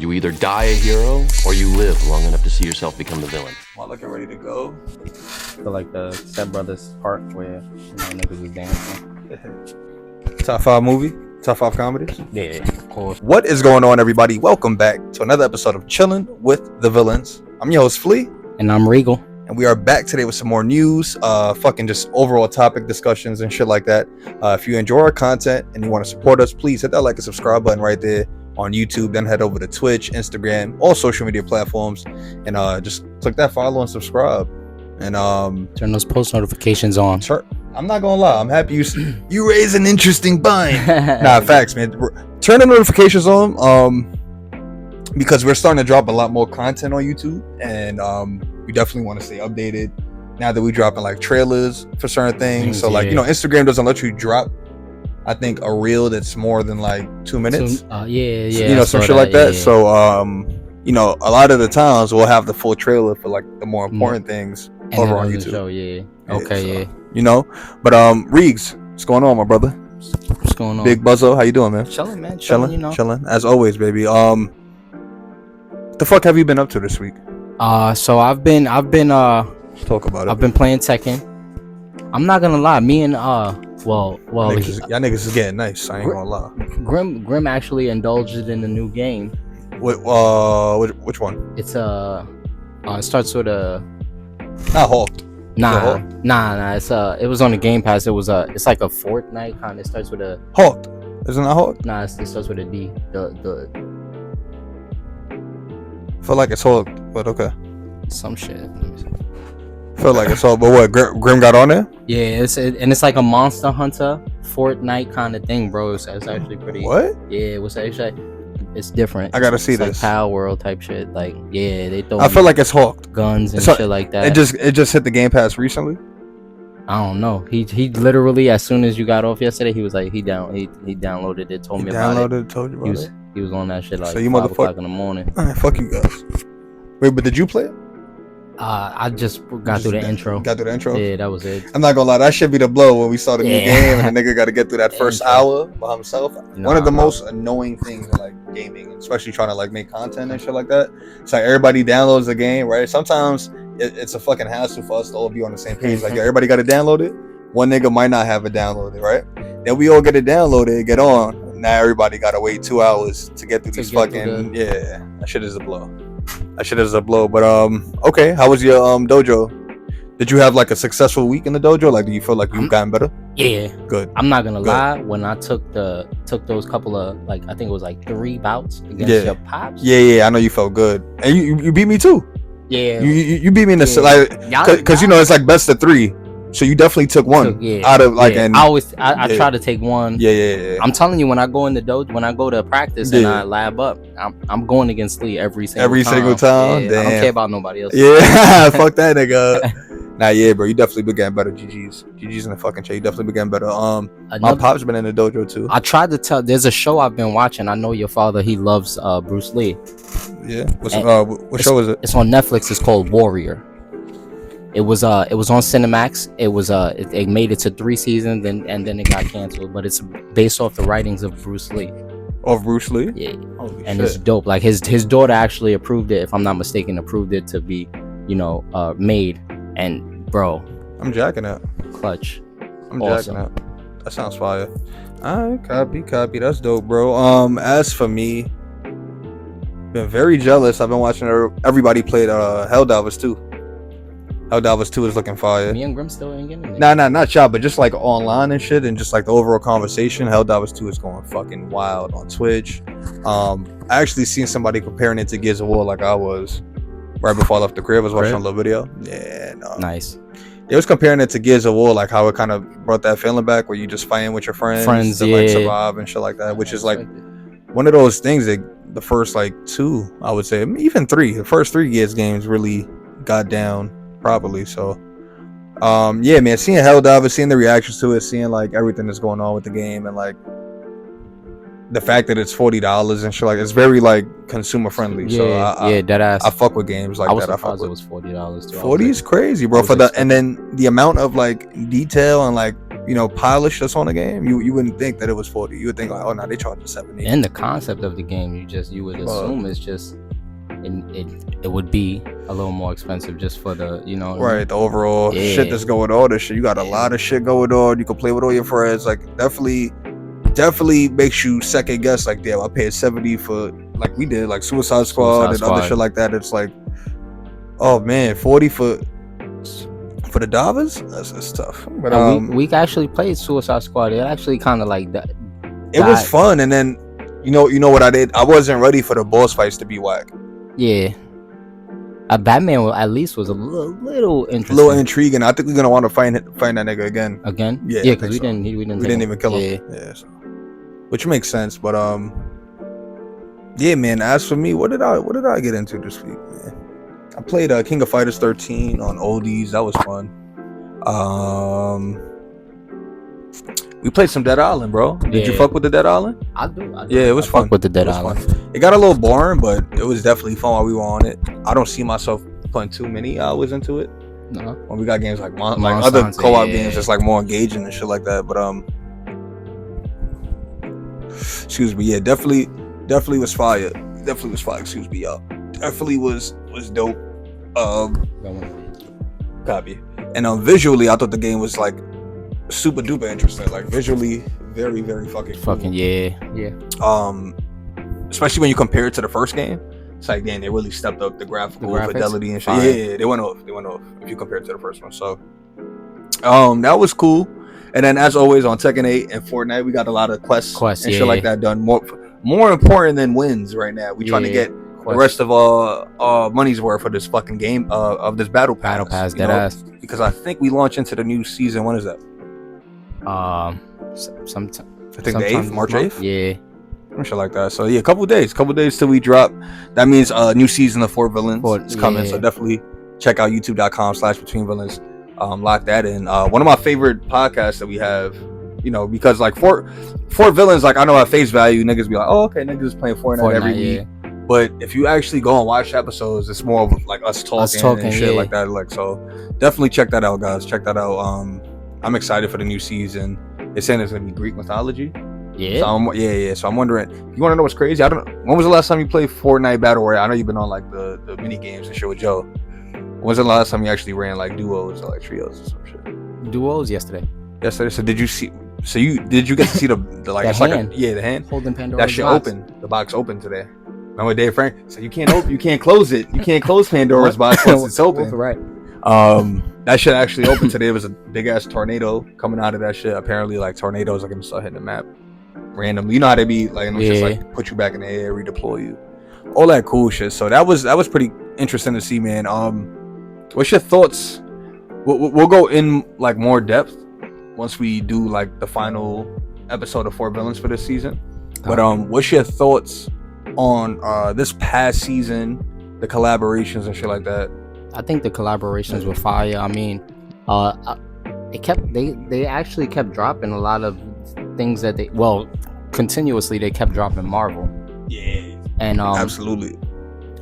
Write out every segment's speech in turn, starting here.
You either die a hero, or you live long enough to see yourself become the villain. Am I looking ready to go? I feel like the Step Brothers part where niggas was dancing. Top 5 movie? Top 5 comedies? Yeah, of course. What is going on, everybody? Welcome back to another episode of Chillin' with the Villains. I'm your host, Flea. And I'm Regal. And we are back today with some more news, fucking just overall topic discussions and shit like that. If you enjoy our content and you want to support us, please hit that like and subscribe button right there on YouTube. Then head over to Twitch, Instagram, all social media platforms, and just click that follow and subscribe. And turn those post notifications on. I'm not gonna lie, I'm happy you raise an interesting bind. Nah, facts, man. Turn the notifications on, because we're starting to drop a lot more content on YouTube, and we definitely want to stay updated now that we dropping like trailers for certain things. So like, you know, Instagram doesn't let you drop, I think, a reel that's more than like 2 minutes. You know, some shit like that. Yeah. So you know, a lot of the times we'll have the full trailer for like the more important things and over on YouTube. Show, okay. You know, but Reegs, what's going on, my brother? What's going on? Big Buzzo, how you doing, man? Chilling, man. Chilling, you know. Chilling as always, baby. What the fuck have you been up to this week? So I've been talk about it. I've been playing Tekken. I'm not gonna lie, me and y'all niggas is getting nice. I ain't gonna lie. Grim actually indulged in a new game. Which one? It's it starts with a not Hulk. Nah. It was on the Game Pass. It's like a Fortnite kind. It starts with a Hulk. Isn't that Hulk? Nah, it starts with a D. I feel like it's Hulk, but okay. Some shit. Feel like it's Hulk, but what? Grim got on there? Yeah, it's like a Monster Hunter Fortnite kind of thing, bro. It's actually pretty. What? Yeah, it was actually. It's different. I gotta see it's this. Like Power World type shit. Like, yeah, they throw. I feel like it's Hulk. Guns and shit like that. It just hit the Game Pass recently. I don't know. He literally, as soon as you got off yesterday, he was like he downloaded it, told me about it. Told you about it. He was on that shit like so you 5 o'clock in the morning. Alright, fuck you guys. Wait, but did you play it? I just got through the intro. Got through the intro? Yeah, that was it. I'm not gonna lie, that should be the blow when we start a new game and the nigga gotta get through that first hour by himself. One of the most annoying things in like gaming, especially trying to like make content and shit like that. It's like everybody downloads the game, right? Sometimes it's a fucking hassle for us to all be on the same page. Like, everybody gotta download it. One nigga might not have it downloaded, right? Then we all get it downloaded, get on. Now everybody gotta wait 2 hours to get through these fucking that shit is a blow. But okay, how was your dojo? Did you have like a successful week in the dojo? Like, do you feel like you've gotten better? Yeah, good. I'm not gonna lie, when I took those couple of, like, I think it was like 3 bouts against your pops. Yeah, I know you felt good, and you beat me too. Yeah, you beat me in the like, because you know it's like best of 3. So you definitely took one out of like, and I try to take one. Yeah. I'm telling you, when I go in the dojo, when I go to practice and I lab up, I'm going against Lee every single time. Yeah, I don't care about nobody else. Yeah, fuck that nigga. Nah, yeah, bro, you definitely been getting better. GG's in the fucking chat. You definitely been getting better. My pop's been in the dojo too. I tried to tell. There's a show I've been watching. I know your father. He loves Bruce Lee. Yeah. What show is it? It's on Netflix. It's called Warrior. It was on Cinemax. It made it to 3 seasons and then it got canceled. But it's based off the writings of Bruce Lee. Of Bruce Lee? Yeah. Holy and shit. It's dope. Like his daughter actually approved it, if I'm not mistaken, approved it to be, made. And bro, I'm jacking that. Clutch. I'm awesome. Jacking that. That sounds fire. Alright, copy. That's dope, bro. As for me, been very jealous. I've been watching everybody play Helldivers 2. Helldivers 2 is looking fire. Me and Grim still ain't getting it. Nah, not y'all, but just like online and shit, and just like the overall conversation. Helldivers 2 is going fucking wild on Twitch. I actually seen somebody comparing it to Gears of War, like I was right before I left the crib. I was watching a little video. Yeah, no. Nice. It was comparing it to Gears of War, like how it kind of brought that feeling back, where you just fighting with your friends to like survive and shit like that, which is like one of those things that the first like 2, I would say, even 3, the first 3 Gears games really got down properly. So yeah, man, seeing Helldivers, seeing the reactions to it, seeing like everything that's going on with the game, and like the fact that it's $40 and shit, like it's very like consumer friendly. Dead ass. I fuck with games like that. I fuck with it was $40 too. 40 is crazy, bro. And then the amount of like detail and like polish that's on the game, you wouldn't think that it was 40. You would think like, oh no, they charged us 70. And the concept of the game, you would assume it's just it would be a little more expensive just for the right, the overall shit that's going on. This shit, you got a lot of shit going on. You can play with all your friends. Like definitely makes you second guess. Like, damn, I paid 70 for like we did like Suicide Squad and other shit like that. It's like, oh man, 40 for the Davas. That's tough. But we actually played Suicide Squad. It actually kind of like that. It was fun, and then you know what I did? I wasn't ready for the boss fights to be whack. Yeah. Batman at least was a little interesting. A little intriguing. I think we're gonna want to find that nigga again. Again? Yeah, because we didn't even kill him. Yeah. So. Which makes sense, but yeah, man. As for me, what did I get into this week, man? I played King of Fighters 13 on oldies. That was fun. We played some Dead Island, bro. Did you fuck with the Dead Island? I do. Yeah, it was fun. With the Dead Island, it got a little boring, but it was definitely fun while we were on it. I don't see myself putting too many hours into it. No. When we got games like other co-op games, it's like more engaging and shit like that. But excuse me, yeah, definitely was fire. Definitely was fire. Excuse me, y'all. Definitely was dope. Copy. And visually, I thought the game was like super duper interesting. Like visually, very very fucking cool. Yeah. Especially when you compare it to the first game. It's like, damn, they really stepped up the graphical fidelity and shit. Yeah, they went off if you compare it to the first one. So that was cool. And then as always on Tekken 8 and Fortnite, we got a lot of quests and shit like that done. More important than wins right now. We trying to get the rest of our money's worth for this fucking game of this battle pass. Deadass. Because I think we launch into the new season. When is that? Sometime. I think the 8th, March 8th. Yeah. Shit like that. So yeah, couple days till we drop. That means a new season of Four Villains is coming. So definitely check out youtube.com/betweenvillains. Lock that in. One of my favorite podcasts that we have, because like Four Villains, like I know at face value niggas be like, oh okay, niggas is playing Fortnite every week. But if you actually go and watch episodes, it's more of like us talking and shit like that. Like, so definitely check that out, guys. Check that out. I'm excited for the new season. They're saying it's gonna be Greek mythology. Yeah. So I'm wondering, you want to know what's crazy? I don't know. When was the last time you played Fortnite Battle Royale? I know you've been on like the mini games and shit with Joe. When was the last time you actually ran like duos or like trios or some shit? Duos yesterday. So did you see? So did you get to see the like the hand? The hand holding Pandora's that shit box. open. The box opened today. Remember Dave Frank? So you can't close it. You can't close Pandora's box once it's open. Right. That shit actually opened today. There was a big ass tornado coming out of that shit. Apparently, like tornadoes are gonna start hitting the map randomly. You know how they be like, just like put you back in the air, redeploy you, all that cool shit. So that was pretty interesting to see, man. What's your thoughts? We'll go in like more depth once we do like the final episode of Four Villains for this season. But what's your thoughts on this past season, the collaborations and shit like that? I think the collaborations were fire. I mean, they actually kept dropping a lot of things that continuously they kept dropping Marvel. Yeah. And absolutely.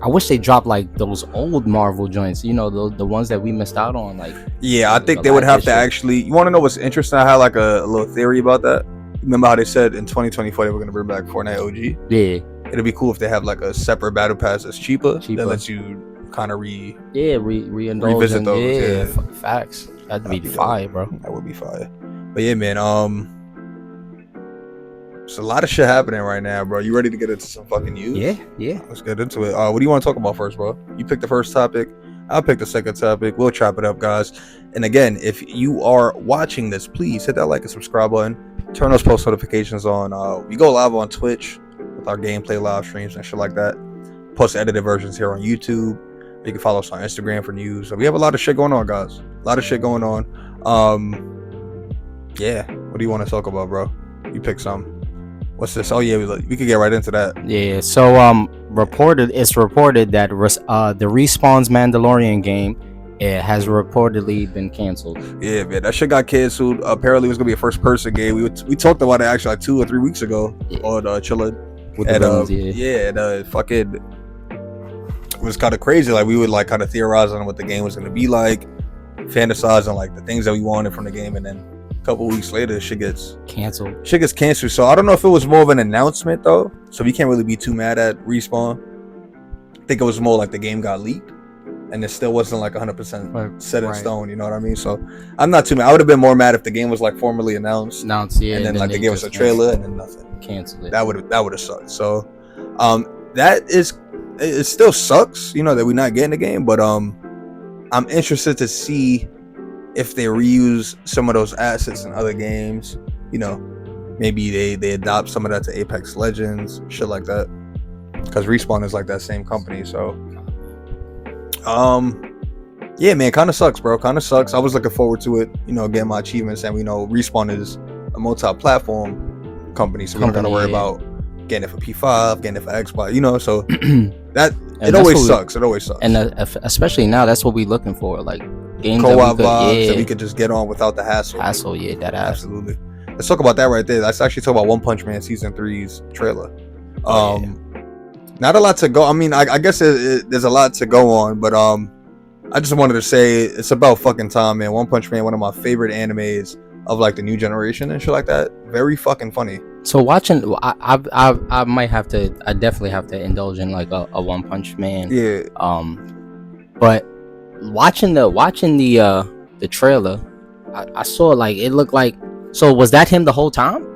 I wish they dropped like those old Marvel joints, the ones that we missed out on. Like, yeah, I think they would have to actually. You want to know what's interesting? I had like a little theory about that. Remember how they said in 2024 they were going to bring back Fortnite OG? Yeah. It'd be cool if they have like a separate battle pass that's cheaper. That lets you kind of revisit those. Yeah. Facts. That'd be fire, bro. That would be fire. But yeah, man. There's a lot of shit happening right now, bro. You ready to get into some fucking news? Yeah. Let's get into it. What do you want to talk about first, bro? You pick the first topic. I'll pick the second topic. We'll chop it up, guys. And again, if you are watching this, please hit that like and subscribe button. Turn those post notifications on. We go live on Twitch with our gameplay live streams and shit like that. Post edited versions here on YouTube. You can follow us on Instagram for news. So we have a lot of shit going on, guys. A lot of shit going on. Yeah. What do you want to talk about, bro? You pick some. What's this? Oh yeah, we could get right into that. Yeah. So it's reported that the Respawn's Mandalorian game has reportedly been canceled. Yeah, man, that shit got canceled. Apparently, it was gonna be a first-person game. We talked about it actually like 2 or 3 weeks ago on Chillin'. With the villains, and fucking it was kind of crazy. Like we would like kind of theorize on what the game was gonna be like, fantasizing like the things that we wanted from the game, and then couple weeks later, shit gets canceled. So I don't know if it was more of an announcement though. So we can't really be too mad at Respawn. I think it was more like the game got leaked, and it still wasn't like 100% set in stone. You know what I mean? So I'm not too mad. I would have been more mad if the game was like formally announced, yeah, and then like they gave us a trailer and then nothing. Canceled it. That would have sucked. So, it still sucks, you know, that we're not getting the game. But I'm interested to see if they reuse some of those assets in other games. You know, maybe they adopt some of that to Apex Legends, shit like that. Because Respawn is like that same company. So, yeah, man, kind of sucks, bro. Kind of sucks. I was looking forward to it, you know, getting my achievements, and we know Respawn is a multi-platform company, so we don't gotta worry about getting it for P5, getting it for Xbox, you know. So it always sucks. And especially now, that's what we're looking for, like games co-op vibes that we could just get on without the hassle. Yeah, that absolutely. Let's talk about that right there. Let's actually talk about One Punch Man Season 3's trailer. Not a lot to go. I mean, I guess there's a lot to go on, but I just wanted to say it's about fucking time, man. One Punch Man, one of my favorite animes of like the new generation and shit like that. Very fucking funny. So watching, I definitely have to indulge in like a One Punch Man. Yeah. But watching the trailer, I saw like it looked like. So was that him the whole time?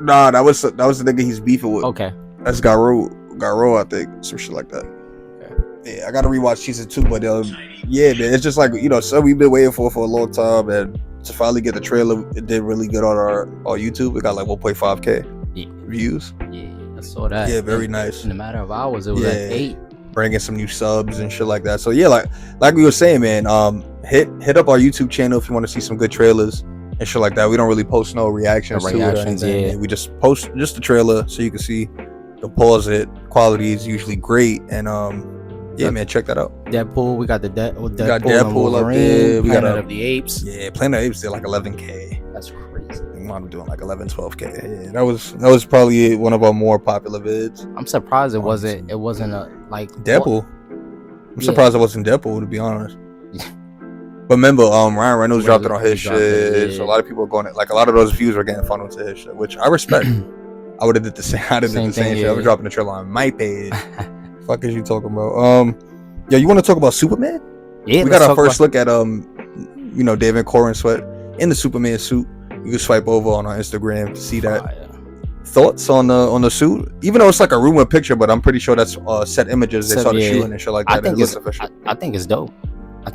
Nah, that was the nigga he's beefing with. Okay. That's Garo, I think, some shit like that. Okay. Yeah, I gotta rewatch season 2, but yeah, man, it's just like, you know, so we've been waiting for a long time, and to finally get the trailer, it did really good on our YouTube. It got like 1.5k views. Yeah, I saw that. Yeah, very nice. In a matter of hours, it was at 8. Bringing some new subs and shit like that. So yeah, like we were saying, man, hit up our YouTube channel if you want to see some good trailers and shit like that. We don't really post no reactions to it or anything. Yeah. We just post just the trailer so you can see. You can pause it. Quality is usually great, and yeah, man, check that out. Deadpool, we got the Deadpool up there. We got Planet of the Apes. Yeah, Planet of the Apes did like 11k. That's crazy. I'm doing like 11-12k. Yeah, that was probably one of our more popular vids. I'm surprised it wasn't a like Deadpool. I'm surprised it wasn't Deadpool, to be honest. But remember, Ryan Reynolds dropped it on his shit. So a lot of people are going like a lot of those views were getting funneled to his shit, which I respect. I would have did the same. I did the same shit. I was dropping the trailer on my page. Fuck is you talking about? Yo, you want to talk about Superman? Yeah, we got our first look at you know, David Corrin Sweat in the Superman suit. You can swipe over on our Instagram to see that. Thoughts on the suit? Even though it's like a rumor picture, but I'm pretty sure that's set images. They started shooting and shit like that. It looks official. I think it's dope. You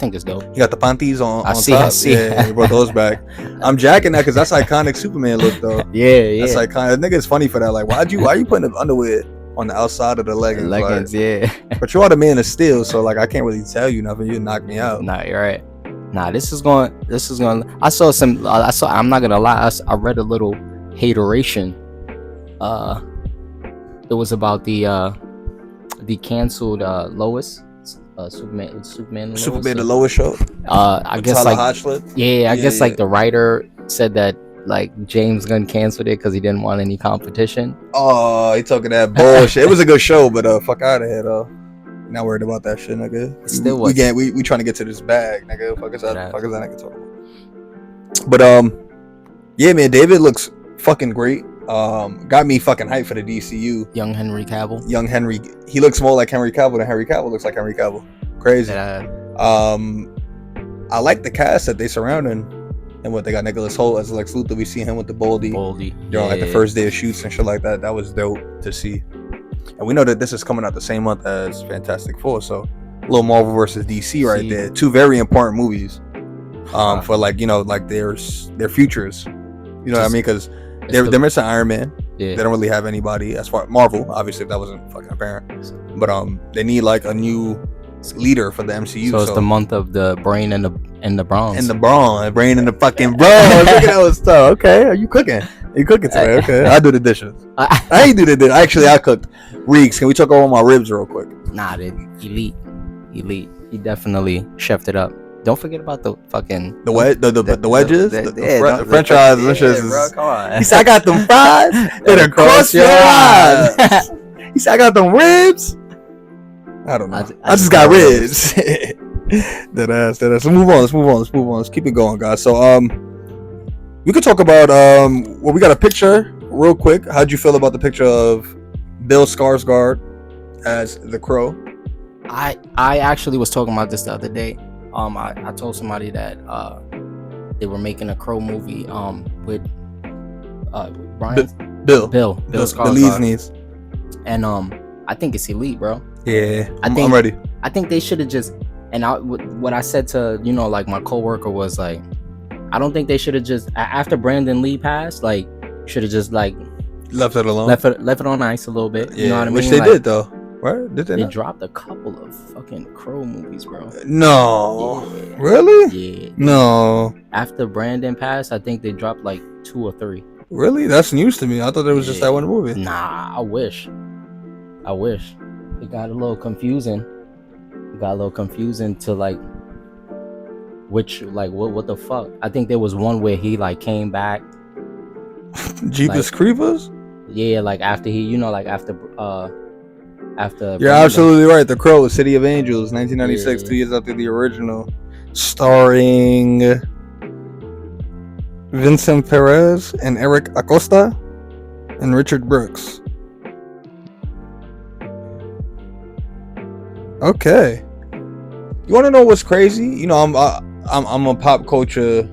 got the panties on I top. See. Yeah, you brought those back. I'm jacking that because that's iconic Superman look though. Yeah. That's iconic. That nigga is funny for that. Like, why you putting the underwear on the outside of the leggings? Like, yeah. But you are the Man of Steel, so like I can't really tell you nothing. You knock me out. Nah, you're right. Nah, this is going. I'm not gonna lie. I read a little hateration. It was about the canceled Lois. Superman the Lois show. I guess like I guess like the writer said that like James Gunn canceled it because he didn't want any competition. Oh, he talking that bullshit. It was a good show, but fuck out of here though. Not worried about that shit, nigga. Still we trying to get to this bag, nigga. Fuck is that nigga talking about? But yeah, man, David looks fucking great. Got me fucking hyped for the DCU. Young Henry. He looks more like Henry Cavill than Henry Cavill looks like Henry Cavill. Crazy. I like the cast that they surround him. And what they got Nicholas Hoult as Lex Luthor. We see him with the Baldy. You know, like the first day of shoots and shit like that. That was dope to see. And we know that this is coming out the same month as Fantastic Four. So a little Marvel versus DC right there. Two very important movies. For like, you know, like their futures. You know what I mean? Because they're missing Iron Man. Yeah. They don't really have anybody as far Marvel, obviously, if that wasn't fucking apparent. But they need like a new leader for the MCU. So it's the month of the brain and the bronze. And the brawn, brain and the fucking bronze. Look at that stuff. Okay, are you cooking? Today? Okay, I do the dishes. I ain't do the dishes. Actually, I cooked. Reeks, can we talk about my ribs real quick? Nah, dude, elite. He definitely chefed it up. Don't forget about the fucking the wedges, the French fries. Bro, come on. He said, "I got them fries that are across your eyes." He said, "I got them ribs." I don't know. I just got ribs. That ass. So let's move on. Let's keep it going, guys. So We could talk about well, we got a picture real quick. How'd you feel about the picture of Bill Skarsgård as the Crow? I actually was talking about this the other day. I told somebody that they were making a Crow movie with Brian Bill Skarsgård. the lead's niece. And I think it's elite, bro. Yeah, I'm think- ready. I think they should have just, and what I said to, you know, like my coworker was like, I don't think they should have just, after Brandon Lee passed, like, should have just like Left it alone. left it on ice a little bit. Yeah, You know what I mean? which they Like, did though, right? Did they? They not? dropped a couple of fucking Crow movies, bro. No, Yeah. really? Yeah. No, After Brandon passed, I think they dropped like 2 or 3. really? That's news to me. I thought it was just that one movie. Nah, I wish. It got a little confusing. To like which, like, what the fuck? I think there was one where he like came back. Jeepers Creepers? Yeah, like after he, you know, like after You're Brandon. absolutely right. The Crow, City of Angels, 1996, Yeah. 2 years after the original, starring Vincent Perez and Eric Acosta and Richard Brooks. Okay. You want to know what's crazy? You know, I'm a pop culture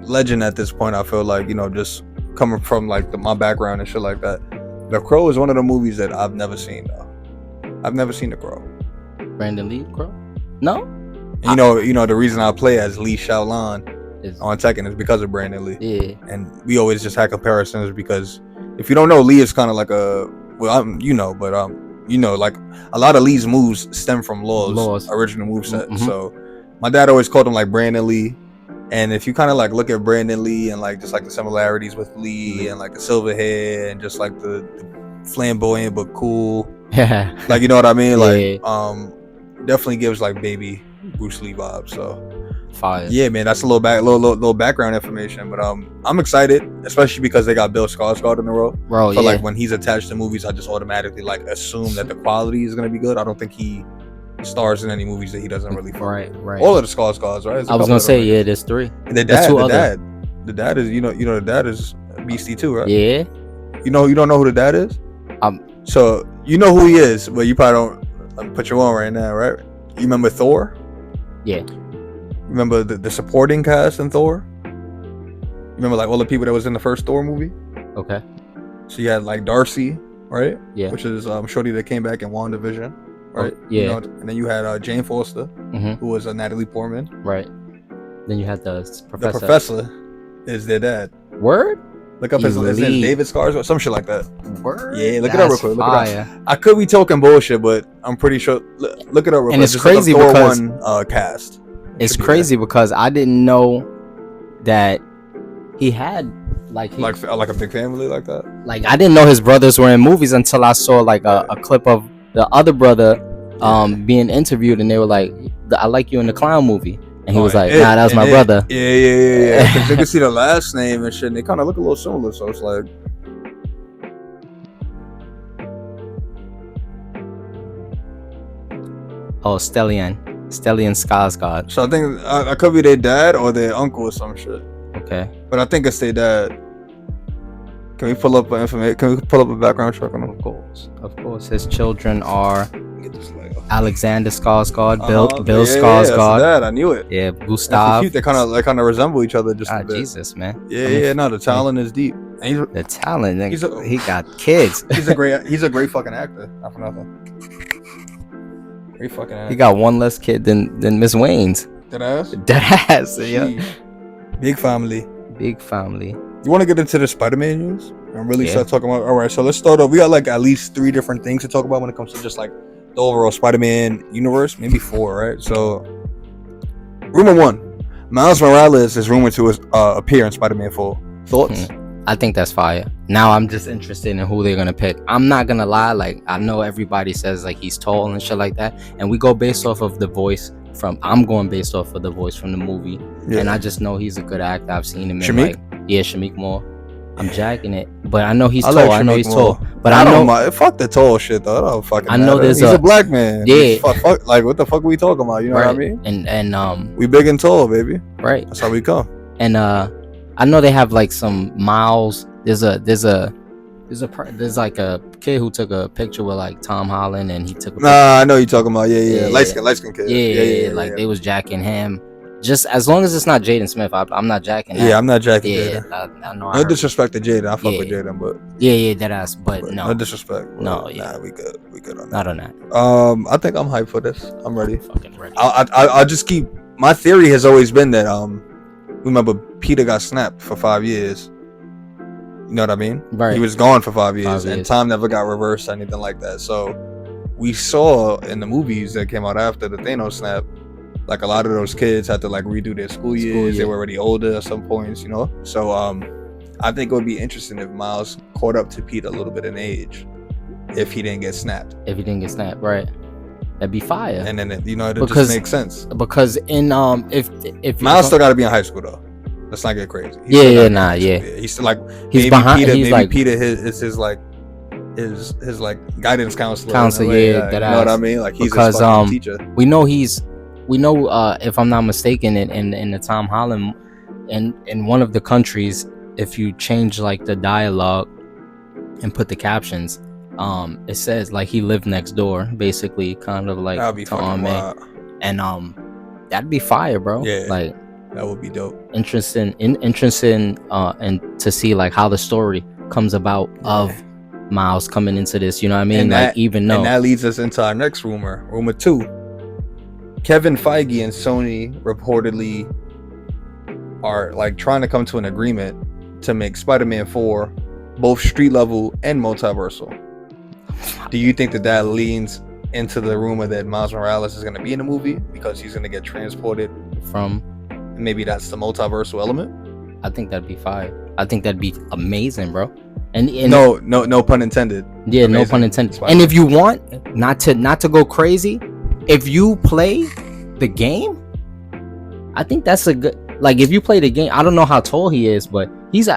legend at this point. I feel like, you know, just coming from like my background and shit like that. The Crow is one of the movies that I've never seen though. I've never seen The Crow. Brandon Lee Crow? No? And you know the reason I play as Lee Shaolan on Tekken is because of Brandon Lee. Yeah. And we always just had comparisons because if you don't know, Lee is kind of like a like a lot of Lee's moves stem from Law's original moveset. Mhm. So my dad always called him like Brandon Lee. And if you kind of like look at Brandon Lee and like just like the similarities with Lee and like the silver hair and just like the flamboyant but cool, Yeah. like, you know what I mean? Yeah. Like definitely gives like baby Bruce Lee vibes. So Fire. yeah, man, that's a little background information. But I'm excited, especially because they got Bill Skarsgård in the role. Bro, So yeah. like when he's attached to movies, I just automatically like assume that the quality is gonna be good. I don't think he stars in any movies that he doesn't really. Right. All of the Skarsgårds, right? There's a I was couple gonna of say, them. yeah, there's 3. And the There's dad, 2 the other. dad is, you know the dad is Beastie too, right? Yeah. You don't know who the dad is? So you know who he is, but you probably don't. I'm put you on right now, right? You remember Thor? Yeah. Remember the supporting cast in Thor? Remember like all the people that was in the first Thor movie? Okay. So you had like Darcy, right? Yeah. Which is Shorty that came back in WandaVision, right? yeah. You know, and then you had Jane Foster, Mhm. who was Natalie Portman. Right. Then you had the The professor. professor is their dad. Word. Look up his name, Elite. David Skarsgård, some shit like that. Word. Yeah, look it up real That's quick. Look it up. fire. I could be talking bullshit, but I'm pretty sure. Look it up real quick. And it's Just look up crazy Thor because- 1 cast. It's Should be crazy because I didn't know that he had like there. Like a big family like that. like I didn't know his brothers were in movies until I saw like a clip of the other brother being interviewed, and they were like, "I like you in the clown movie," and he was like, "Nah, that was my brother." Yeah. 'Cause you can see the last name and shit, and they kind of look a little similar. So it's like, Oh, Stellian Skarsgård. so I think I could be their dad or their uncle or some shit. Okay. But I think it's their dad. Can we pull up information? Can we pull up a background check on him? Of course. His children are Get this Lego. Alexander Skarsgård, Bill Yeah, Skarsgård. that's that. I knew it. Yeah, That's Gustav. cute. They kind of resemble each other just a bit. Jesus, man. Yeah. No, the talent is deep. And The talent. He's a- he got kids. he's a great fucking actor. Not for nothing. Great fucking actor. He got one less kid than Miss Wayne's. That ass. Deadass. Yeah. Sheesh. Big family. Big family. You want to get into the Spider-Man news and really Yeah. start talking about? All right, so let's start off. We got like at least 3 different things to talk about when it comes to just like the overall Spider-Man universe, maybe 4, right? So, rumor 1: Miles Morales is rumored to appear in Spider-Man 4. Thoughts? I think that's fire. Now I'm just interested in who they're gonna pick. I'm not gonna lie, like I know everybody says like he's tall and shit like that, and we go based off of the voice from. I'm going based off of the voice from the movie, Yeah. and I just know he's a good actor. I've seen him in Shameik? like Shameik Moore. I'm jacking it, but I know he's I tall. like I know Shameik he's Moore. tall, but I I don't know mind. Fuck the tall shit though. I don't fucking. I know matter. there's He's a- a black man. Yeah. Fuck, like what the fuck are we talking about? You know what I right, mean? and We big and tall, baby. right, That's how we come. and I know they have like some Miles. There's like a kid who took a picture with like Tom Holland, and he took a picture. Nah, I know you're talking about. Yeah. Yeah. Light skin kid. Yeah. Like they was jacking him. Just as long as it's not Jaden Smith, I'm not jacking that. Yeah, I'm not jacking Yeah, Jaden. I know. No disrespect to Jaden. I fuck with Jaden, but yeah, that ass. But no disrespect. No, yeah. Nah, we good on that. Not on that. I think I'm hyped for this. I'm ready. Fucking ready. I'll just keep. My theory has always been that remember Peter got snapped for 5 years. You know what I mean? Right. He was gone for 5 years, and time never got reversed or anything like that. So we saw in the movies that came out after the Thanos snap, like a lot of those kids had to like redo their school years. They were already older at some points, you know. So I think it would be interesting if Miles caught up to Pete a little bit in age, if he didn't get snapped. Right? That'd be fire. And then it just makes sense. Because in if Miles still got to be in high school though. Let's not get crazy. He's still like he's behind. Peter, he's like Peter is his like his like guidance counselor. Yeah, you know what I mean? Like he's because his teacher. We know if I'm not mistaken in the Tom Holland in one of the countries, if you change like the dialogue and put the captions, it says like he lived next door, basically, kind of like that'd be fucking wild. And that'd be fire, bro. Yeah, like that would be dope. Interesting, and to see like how the story comes about of Miles coming into this. You know what I mean? And that leads us into our next rumor 2. Kevin Feige and Sony reportedly are like trying to come to an agreement to make Spider-Man 4 both street level and multiversal. Do you think that leans into the rumor that Miles Morales is going to be in the movie because he's going to get transported from? Maybe that's the multiversal element. I think that'd be fire. I think that'd be amazing, bro. And no pun intended. Yeah, amazing. No pun intended. Spider-Man. And if you want not to go crazy, if you play the game, I think that's a good. Like if you play the game, I don't know how tall he is, but he's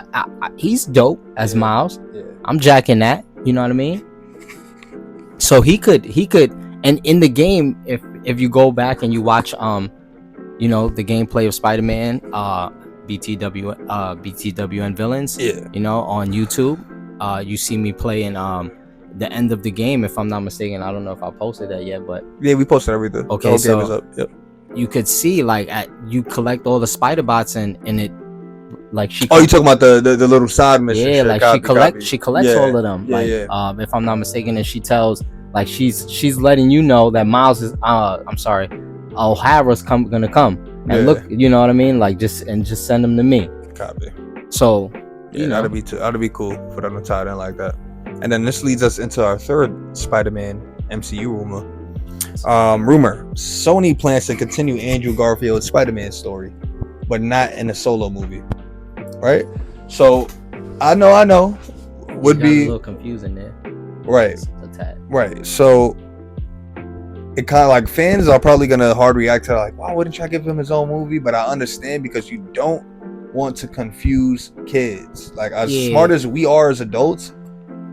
dope as Miles. Yeah. I'm jacking that. You know what I mean? So he could, and in the game, if you go back and you watch the gameplay of Spider-Man, BTW and villains, on YouTube, you see me playing the end of the game, if I'm not mistaken. I don't know if I posted that yet, but yeah, we posted everything. Okay, the whole game is up. Yep. You could see like you collect all the spider bots and it like she. Oh, you talking about the little side mission? Yeah, like she collects all of them. If I'm not mistaken, and she tells like she's letting you know that Miles is O'Hara's gonna come and look. You know what I mean? Like just send them to me. Copy. So that'd be cool for them to tie it in like that. And then this leads us into our third Spider-Man MCU rumor. Sony plans to continue Andrew Garfield's Spider-Man story, but not in a solo movie. Right? So I know would be a little confusing there. Right. Right. So it kind of like fans are probably gonna hard react to like, why wouldn't y'all give him his own movie? But I understand because you don't want to confuse kids. Like as smart as we are as adults,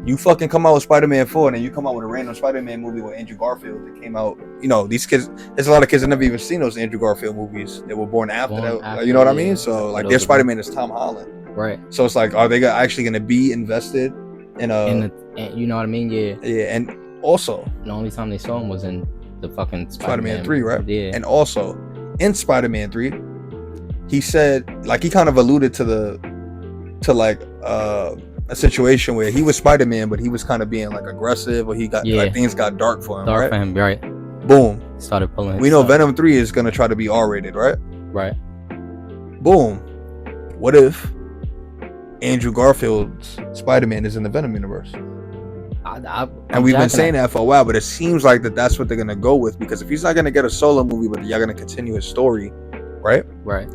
you fucking come out with Spider-Man 4 and then you come out with a random Spider-Man movie with Andrew Garfield that came out. You know, these kids, there's a lot of kids that never even seen those Andrew Garfield movies. They were born after that. You know what I mean? So like their Spider-Man is Tom Holland. Right. So it's like, are they actually going to be invested in you know what I mean? Yeah. Yeah. And also, the only time they saw him was in the fucking Spider-Man 3, right? Yeah. And also in Spider-Man 3, he said, like he kind of alluded to a situation where he was Spider-Man, but he was kind of being like aggressive, or he got like things got dark for him. For him, right? Boom. Started pulling. We know Venom 3 is gonna try to be R-rated, right? Right. Boom. What if Andrew Garfield's Spider-Man is in the Venom universe? And we've been saying that for a while, but it seems like that's what they're gonna go with, because if he's not gonna get a solo movie, but y'all gonna continue his story, right? Right.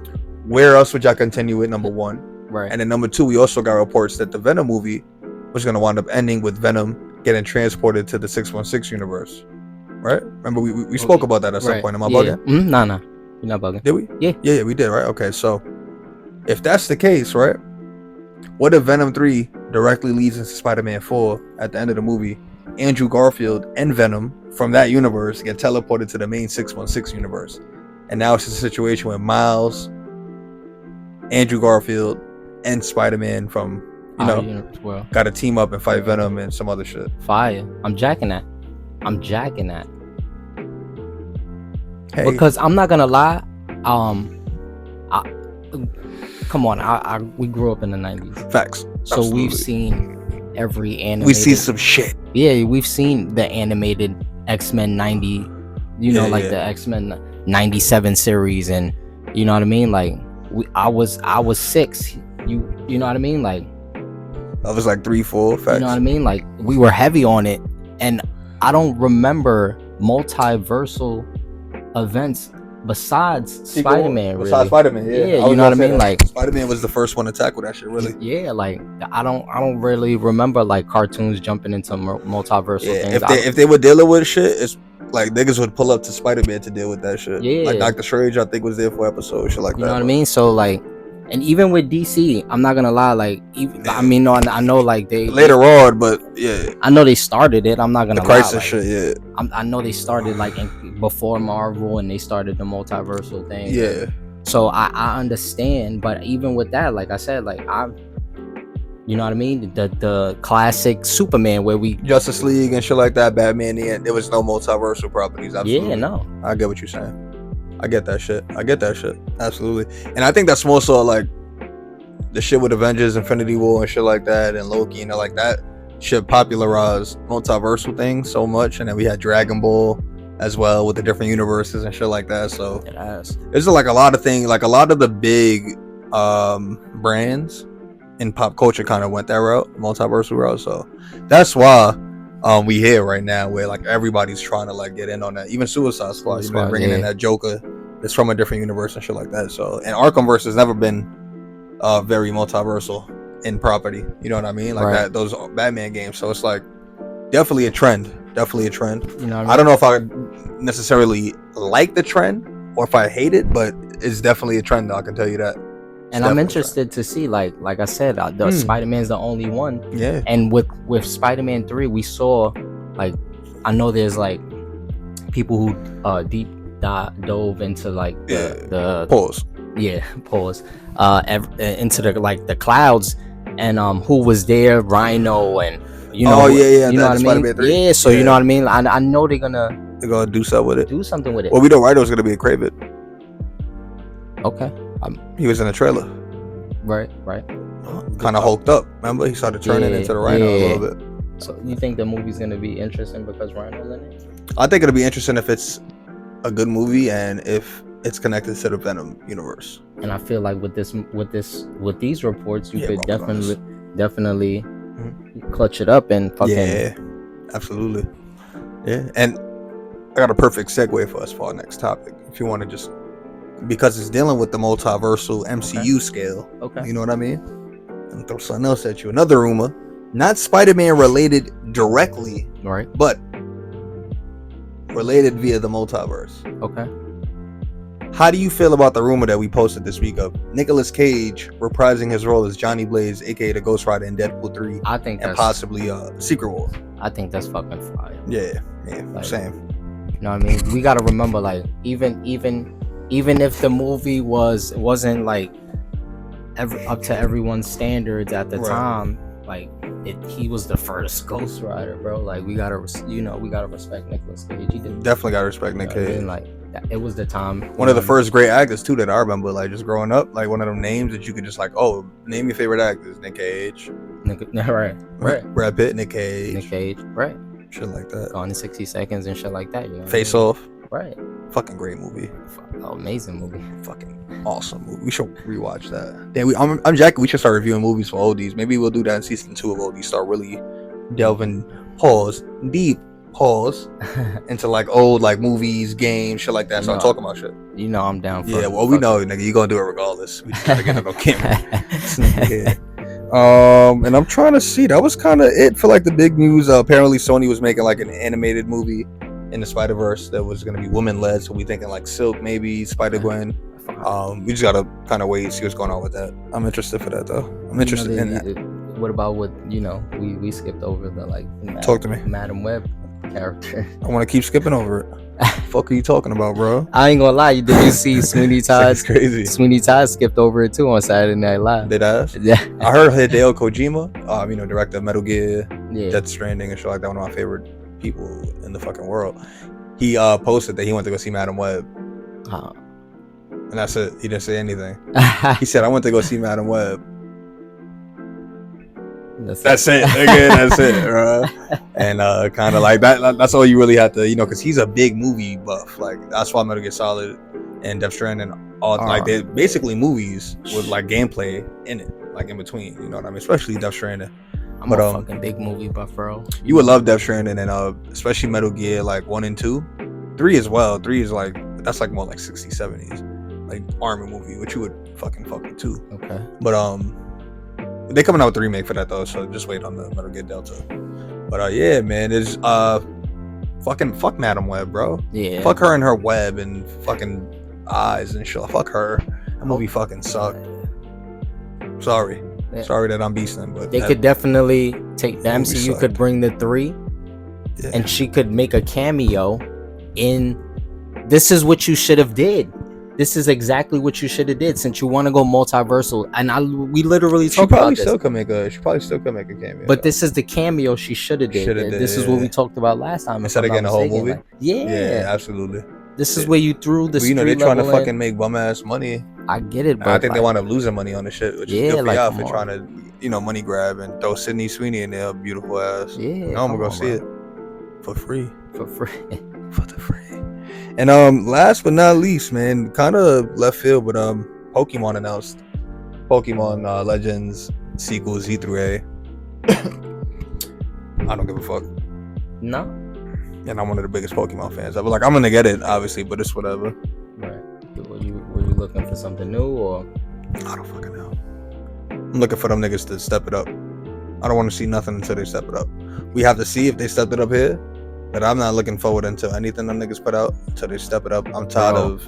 Where else would y'all continue with? Number one. Right. And then number two, we also got reports that the Venom movie was going to wind up ending with Venom getting transported to the 616 universe. Right? Remember, we spoke about that at some point. Am I bugging? No. You're not bugging. Did we? Yeah. Yeah, we did, right? Okay, so if that's the case, right? What if Venom 3 directly leads into Spider-Man 4 at the end of the movie? Andrew Garfield and Venom from that universe get teleported to the main 616 universe. And now it's a situation where Miles, Andrew Garfield, and Spider-Man from, you know, well, got to team up and fight Venom and some other shit. fire. I'm jacking that. Hey, Because I'm not gonna lie, I, come on, we grew up in the 90s, facts. so Absolutely. we've seen every animated. We see some shit. Yeah, we've seen the animated X-Men 90, the X-Men 97 series, and you know what I mean. Like, I was 6. You know what I mean. Like, I was like 3, 4. Facts. you know what I mean. Like, we were heavy on it, and I don't remember multiversal events besides Spider-Man. Really. Besides Spider-Man, yeah. Yeah, you know what I mean. Like, Spider-Man was the first one to tackle that shit. Really. Yeah, like I don't really remember like cartoons jumping into multiversal things. If they were dealing with shit, it's like niggas would pull up to Spider-Man to deal with that shit. Yeah, like Doctor Strange, I think was there for episodes, shit like that. You know what I mean? So like, and even with DC, I'm not gonna lie. Like, I mean, no, I know like they later on, but yeah, I know they started it. I'm not gonna the lie. crisis Like, shit. Yeah, I know they started like before Marvel, and they started the multiversal thing. yeah. So I understand, but even with that, like I said, like you know what I mean? The classic Superman where we Justice League and shit like that, Batman. There was no multiversal properties. Absolutely. Yeah, no. I get what you're saying. I get that shit. Absolutely. And I think that's more so like the shit with Avengers, Infinity War, and shit like that, and Loki, and like that shit popularized multiversal things so much. And then we had Dragon Ball as well with the different universes and shit like that. So there's like a lot of things, like a lot of the big brands in pop culture kind of went that route, multiversal route. So that's why we here right now where like everybody's trying to like get in on that. Even Suicide Squad, you've been bringing in that Joker that's from a different universe and shit like that. So, and Arkhamverse has never been very multiversal in property. You know what I mean? Like that, those Batman games. So it's like definitely a trend. You know what I mean? I don't know if I necessarily like the trend or if I hate it, but it's definitely a trend. I can tell you that. And I'm interested to see, like I said, the Spider-Man's the only one. Yeah. And with Spider-Man 3, we saw, like, I know there's like people who deep dove into like the pause. Yeah, pause. Into the clouds, and who was there? Rhino, and you know. You know what I mean? 3? Yeah. So you know what I mean. I know they're gonna do something with it. Do something with it. Well, we know Rhino's gonna be a Kraven. Okay. He was in the trailer. Right. Kind of hulked up. Remember, he started turning into the Rhino a little bit. So you think the movie's gonna be interesting because Rhino's in it? I think it'll be interesting if it's a good movie and if it's connected to the Venom universe. And I feel like with these reports, you could definitely clutch it up and fucking. Yeah, absolutely. Yeah, and I got a perfect segue for us for our next topic. If you want to just. Because it's dealing with the multiversal MCU scale. Okay. You know what I mean? And throw something else at you. Another rumor. Not Spider-Man related directly. Right. But related via the multiverse. Okay. How do you feel about the rumor that we posted this week of Nicolas Cage reprising his role as Johnny Blaze, aka the Ghost Rider in Deadpool 3? I think and possibly Secret War. I think that's fucking fire. Yeah, like, same. You know what I mean? We gotta remember, like, even if the movie wasn't like up to everyone's standards at the time, like he was the first Ghost Rider, bro. Like we gotta respect Nicolas Cage. Definitely gotta respect Nick Cage. I mean, like it was the time. One of the first great actors too that I remember, like just growing up, like one of them names that you could just like, oh, name your favorite actors. Nick Cage. Right. Brad Pitt, Nick Cage. Right. Shit like that. Gone in 60 Seconds and shit like that. You know. Face Off. Right. Fucking great movie. Amazing movie. Fucking awesome movie. We should rewatch that. Damn, I'm Jackie. We should start reviewing movies for oldies. Maybe we'll do that in season 2 of oldies. Start really delving deep into like old like movies, games, shit like that. Start talking about shit. You know I'm down for it. Yeah, well we know, nigga, you gonna do it regardless. We just gotta get on camera. And I'm trying to see. That was kind of it for like the big news. Apparently Sony was making like an animated movie in the Spider-Verse that was going to be woman-led, so we thinking like Silk, maybe Spider-Gwen. We just gotta kind of wait and see what's going on with that. I'm interested for that though. I'm interested in that. What about what we skipped over the like talk to me Madam Web character? I want to keep skipping over it. Fuck are you talking about, bro? I ain't gonna lie. Did you see Sweeney Todd? It's crazy. Sweeney Todd skipped over it too on Saturday Night Live. Did ass? Yeah. I heard Hideo Kojima, director of Metal Gear, Yeah. Death Stranding, and shit like that. One of my favorite people in the fucking world. He posted that he went to go see Madam Web, and that's it. He didn't say anything. He said, "I went to go see Madam Web." That's it, nigga. That's it, bro. And kind of like that. That's all you really have to, because he's a big movie buff. Like that's why Metal Gear Solid and Death Stranding like they're basically movies with like gameplay in it, like in between. You know what I mean? Especially Death Stranding. I'm a fucking big movie buff, bro. You would love Death Stranding and especially Metal Gear like 1 and 2, 3 as well. 3 is like that's like more like 60s, 70s, like army movie, which you would fucking fuck with too. Okay. But they coming out with the remake for that though, so just wait on the Metal Gear Delta. But yeah, man, it's fuck Madam Web, bro. Yeah. Fuck her and her web and fucking eyes and shit. Fuck her. That movie fucking sucked. Sorry. Yeah. Sorry that I'm beasting, but they could definitely take the MCU sucked. could bring the 3, and she could make a cameo in. This is what you should have did. This is exactly what you should have did since you want to go multiversal. And we literally talked about this. She probably still could make a cameo. But this is the cameo she should have did. This is what we talked about last time. Instead of getting a whole movie. Like, yeah, absolutely. This is where you threw the. Well, they're trying to fucking make bum ass money. I get it, but I think they wind up losing money on the shit, which is good for y'all for trying to, money grab and throw Sydney Sweeney in there, beautiful ass. Yeah, now I'm gonna go see it for free. For the free. And last but not least, man, kind of left field, but Pokemon announced Pokemon Legends sequel Z through A. I don't give a fuck. No. And I'm one of the biggest Pokemon fans. I was like, I'm gonna get it, obviously, but it's whatever. Right. Were you looking for something new or? I don't fucking know. I'm looking for them niggas to step it up. I don't want to see nothing until they step it up. We have to see if they stepped it up here, but I'm not looking forward until anything them niggas put out until they step it up. I'm tired of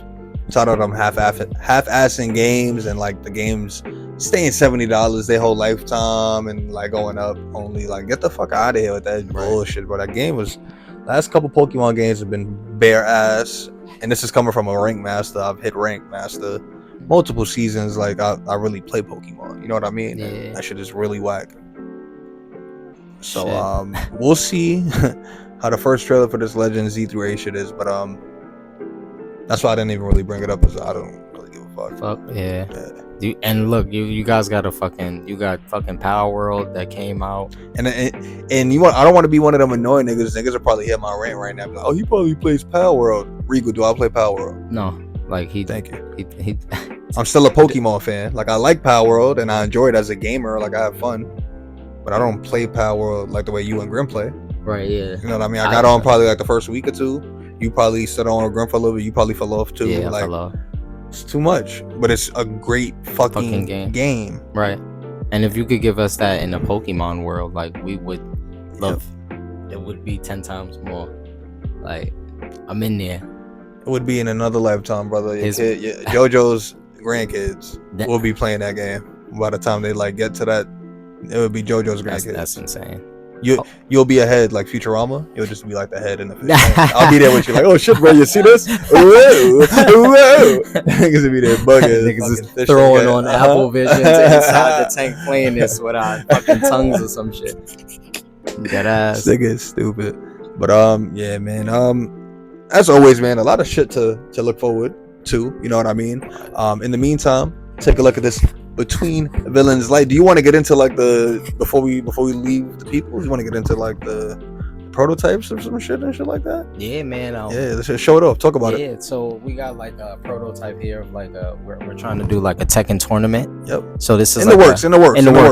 them half-assing games and like the games staying $70 their whole lifetime and like going up only. Like, get the fuck out of here with that bullshit, bro. That game was. Last couple Pokemon games have been bare ass, and this is coming from a rank master. I've hit rank master multiple seasons. Like I really play Pokemon. You know what I mean? Yeah. That shit is really whack. So we'll see how the first trailer for this Legend Z through A shit is, but that's why I didn't even really bring it up, because I don't really give a fuck. Fuck yeah. And look, you guys got you got fucking Power World that came out, and I don't want to be one of them annoying niggas. Niggas are probably hit my rant right now. Like, oh, he probably plays Power World. Regal, do I play Power World? No, like Thank you. He I'm still a Pokemon fan. Like, I like Power World and I enjoy it as a gamer. Like, I have fun, but I don't play Power World like the way you and Grim play. Right? Yeah. You know what I mean? I got on probably like the first week or two. You probably stood on with Grim for a little bit. You probably fell off too. Yeah, like, I fell off. It's too much, but it's a great fucking game. Right. And if you could give us that in the Pokemon world, like, we would love. It would be 10 times more. Like, I'm in there. It would be in another lifetime, brother. JoJo's grandkids will be playing that game. By the time they like get to that, it would be JoJo's grandkids. That's insane. You'll be ahead like Futurama. You'll just be like the head in the face. I'll be there with you, like, oh shit, bro, you see this? Whoa, whoa. Niggas will be there bugging. Niggas is throwing on Apple Visions inside the tank, playing this with our fucking tongues or some shit. That ass. Nigga is stupid. But yeah, man. As always, man, a lot of shit to look forward to. You know what I mean? In the meantime, take a look at this Between Villains Light. Do you want to get into like before we leave the people? Do you want to get into like the prototypes or some shit and shit like that? Yeah, man. Yeah, let's just show it off. Talk about it. Yeah, so we got like a prototype here of like we're trying to do like a Tekken tournament. Yep. So this is in the works.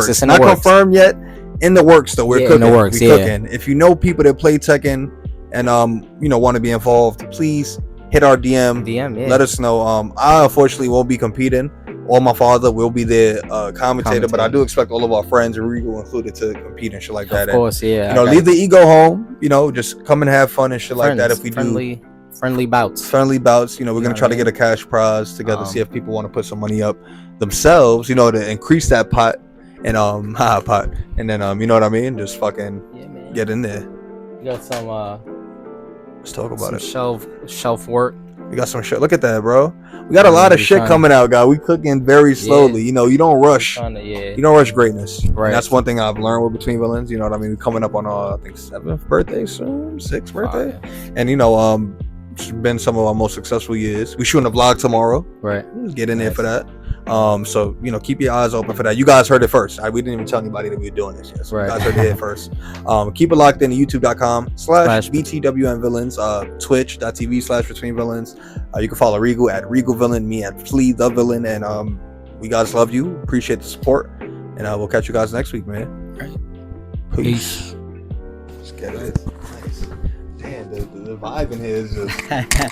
It's not confirmed yet. In the works though. We're cooking. In the works. Cooking. If you know people that play Tekken and want to be involved, please hit our DM. Yeah. Let us know. I unfortunately won't be competing. Or my father will be there commentator, but I do expect all of our friends, Regal included, to compete and shit like that. Of course, yeah. Leave the ego home. Just come and have fun and shit like that. If we friendly bouts. We're gonna try to get a cash prize together, see if people want to put some money up themselves, to increase that pot and pot, and then you know what I mean. Just fucking get in there. You got some Let's talk about some it. shelf work. We got some shit. Look at that, bro. We got a lot of shit coming out, guys. We cooking very slowly. You know, you don't rush. You don't rush greatness. Right. And that's one thing I've learned with Between Villains. You know what I mean? We're coming up on I think 7th birthday soon, 6th birthday. And you know, it's been some of our most successful years. We shooting a vlog tomorrow. Right. Get in there for that. So you know, keep your eyes open for that. You guys heard it first. We didn't even tell anybody that we were doing this yet. So you guys heard it here first. Keep it locked in to youtube.com/BTWN Villains, twitch.tv/Between Villains. You can follow Regal at Regal Villain, me at Flea the Villain, and we guys love you. Appreciate the support, and we'll catch you guys next week, man. Peace. Let's get it. Nice. Damn, the vibe in here is just